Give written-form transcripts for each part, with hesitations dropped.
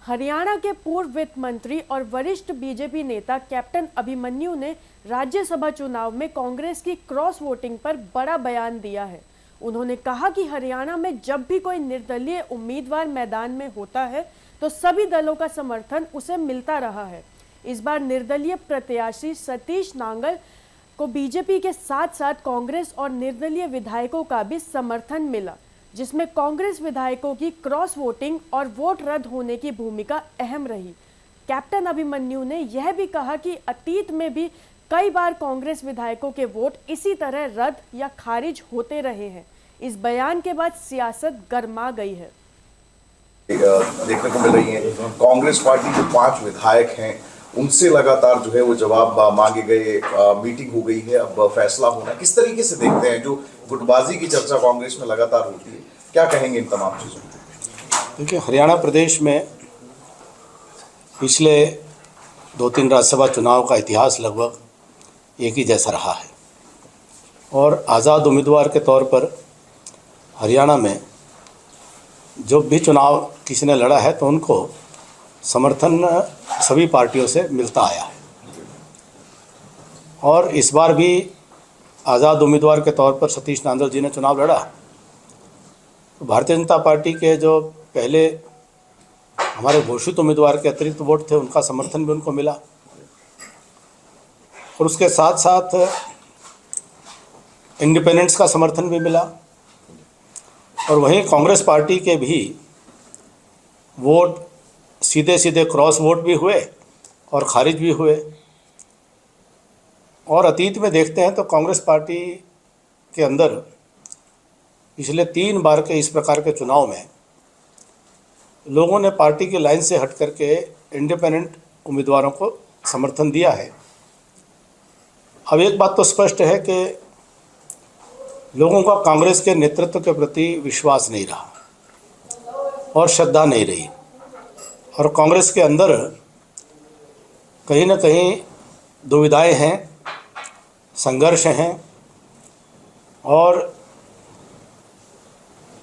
हरियाणा के पूर्व वित्त मंत्री और वरिष्ठ बीजेपी नेता कैप्टन अभिमन्यु ने राज्यसभा चुनाव में कांग्रेस की क्रॉस वोटिंग पर बड़ा बयान दिया है। उन्होंने कहा कि हरियाणा में जब भी कोई निर्दलीय उम्मीदवार मैदान में होता है तो सभी दलों का समर्थन उसे मिलता रहा है। इस बार निर्दलीय प्रत्याशी सतीश नांगल को बीजेपी के साथ साथ कांग्रेस और निर्दलीय विधायकों का भी समर्थन मिला, जिसमें कांग्रेस विधायकों की क्रॉस वोटिंग और वोट रद्द होने की भूमिका अहम रही। कैप्टन अभिमन्यु ने यह भी कहा कि अतीत में भी कई बार कांग्रेस विधायकों के वोट इसी तरह रद्द या खारिज होते रहे हैं। इस बयान के बाद सियासत गर्मा गई है। देखने को मिल रही है कांग्रेस पार्टी जो 5 विधायक हैं उनसे लगातार जो है वो जवाब मांगे गए, मीटिंग हो गई है, अब फैसला होना। किस तरीके से देखते हैं जो गुटबाजी की चर्चा कांग्रेस में लगातार होती है, क्या कहेंगे इन तमाम चीज़ों में? देखिए, हरियाणा प्रदेश में पिछले 2-3 राज्यसभा चुनाव का इतिहास लगभग एक ही जैसा रहा है और आज़ाद उम्मीदवार के तौर पर हरियाणा में जो भी चुनाव किसी ने लड़ा है तो उनको समर्थन सभी पार्टियों से मिलता आया है। और इस बार भी आज़ाद उम्मीदवार के तौर पर सतीश नांगल जी ने चुनाव लड़ा तो भारतीय जनता पार्टी के जो पहले हमारे घोषित उम्मीदवार के अतिरिक्त वोट थे उनका समर्थन भी उनको मिला और उसके साथ साथ इंडिपेंडेंट्स का समर्थन भी मिला। और वहीं कांग्रेस पार्टी के भी वोट सीधे सीधे क्रॉस वोट भी हुए और खारिज भी हुए। और अतीत में देखते हैं तो कांग्रेस पार्टी के अंदर पिछले 3 बार के इस प्रकार के चुनाव में लोगों ने पार्टी की लाइन से हट करके इंडिपेंडेंट उम्मीदवारों को समर्थन दिया है। अब एक बात तो स्पष्ट है कि लोगों का कांग्रेस के नेतृत्व के प्रति विश्वास नहीं रहा और श्रद्धा नहीं रही और कांग्रेस के अंदर कहीं ना कहीं दुविधाएं हैं, संघर्ष हैं। और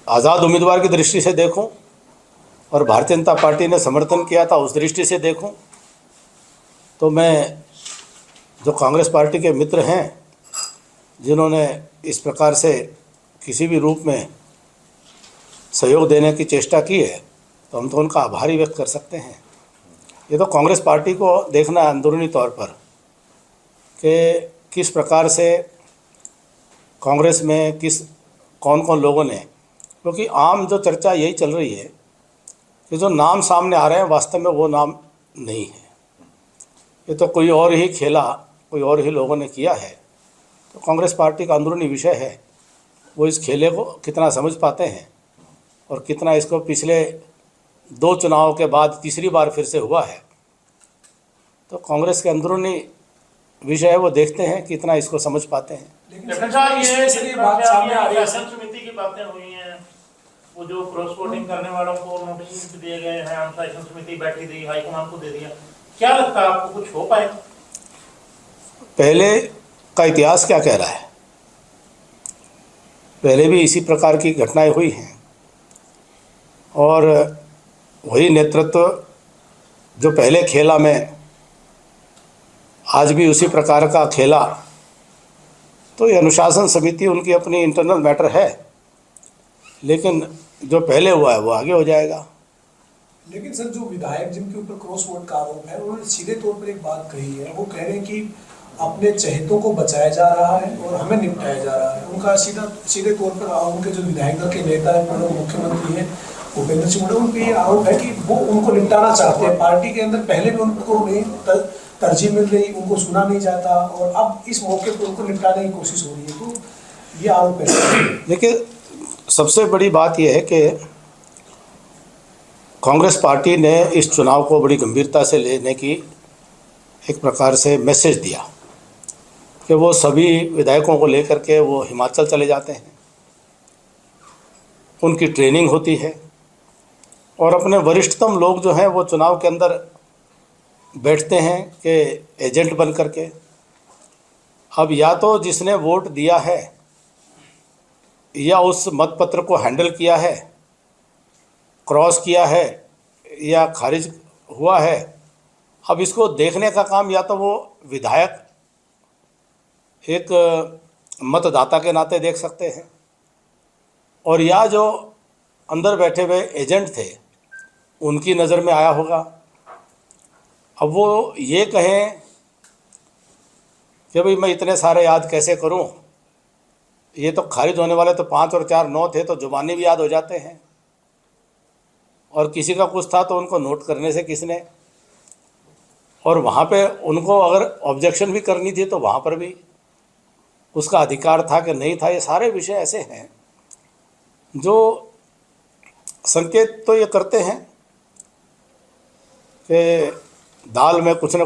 आज़ाद उम्मीदवार की दृष्टि से देखूं और भारतीय जनता पार्टी ने समर्थन किया था उस दृष्टि से देखूं तो मैं जो कांग्रेस पार्टी के मित्र हैं जिन्होंने इस प्रकार से किसी भी रूप में सहयोग देने की चेष्टा की है तो हम तो उनका आभारी व्यक्त कर सकते हैं। ये तो कांग्रेस पार्टी को देखना है अंदरूनी तौर पर कि किस प्रकार से कांग्रेस में कौन कौन लोगों ने, क्योंकि आम जो चर्चा यही चल रही है कि जो नाम सामने आ रहे हैं वास्तव में वो नाम नहीं है, ये तो कोई और ही खेला, कोई और ही लोगों ने किया है। तो कांग्रेस पार्टी का अंदरूनी विषय है वो इस खेले को कितना समझ पाते हैं और कितना इसको पिछले 2 चुनाव के बाद तीसरी बार फिर से हुआ है तो कांग्रेस के अंदरूनी विषय है वो देखते हैं कितना इसको समझ पाते हैं। लेकिन ये बात सामने आ रही है, समिति की बातें हुई हैं, वो जो क्रॉस वोटिंग करने वालों को नोटिस दिए गए हैं, अनुशासन समिति बैठी दी, हाईकमान को दे दिया, क्या लगता है आपको कुछ हो पाएगा? पहले का इतिहास क्या कह रहा है? पहले भी इसी प्रकार की घटनाएं हुई हैं और वही नेतृत्व जो पहले खेला में आज भी उसी प्रकार का खेला तो ये अनुशासन समिति उनकी अपनी इंटरनल मैटर है, लेकिन जो पहले हुआ है वो आगे हो जाएगा। लेकिन सर, जो विधायक जिनके ऊपर क्रॉस वोट का आरोप है उन्होंने सीधे तौर पर एक बात कही है, वो कह रहे हैं कि अपने चहेतों को बचाया जा रहा है और हमें निपटाया जा रहा है। उनका सीधे तौर पर उनके जो विधायक दल के नेता है, पूर्व मुख्यमंत्री हैं भूपेंद्र सिंह हुड्डा, उन पर ये आरोप है कि वो उनको निपटाना चाहते हैं। पार्टी के अंदर पहले भी उनको नहीं तरजीह मिल रही, उनको सुना नहीं जाता और अब इस मौके पर उनको निपटाने की कोशिश हो रही है, तो ये आरोप है। देखिए, सबसे बड़ी बात यह है कि कांग्रेस पार्टी ने इस चुनाव को बड़ी गंभीरता से लेने की एक प्रकार से मैसेज दिया कि वो सभी विधायकों को लेकर के वो हिमाचल चले जाते हैं, उनकी ट्रेनिंग होती है और अपने वरिष्ठतम लोग जो हैं वो चुनाव के अंदर बैठते हैं कि एजेंट बन करके। अब या तो जिसने वोट दिया है या उस मतपत्र को हैंडल किया है, क्रॉस किया है या खारिज हुआ है, अब इसको देखने का काम या तो वो विधायक एक मतदाता के नाते देख सकते हैं, और या जो अंदर बैठे हुए एजेंट थे उनकी नज़र में आया होगा। अब वो ये कहें कि भाई मैं इतने सारे याद कैसे करूं, ये तो खारिज होने वाले तो 5 और 4 9 थे, तो जुबानी भी याद हो जाते हैं, और किसी का कुछ था तो उनको नोट करने से किसने, और वहाँ पे उनको अगर ऑब्जेक्शन भी करनी थी तो वहाँ पर भी उसका अधिकार था कि नहीं था। ये सारे विषय ऐसे हैं जो संकेत तो ये करते हैं कि दाल में कुछ न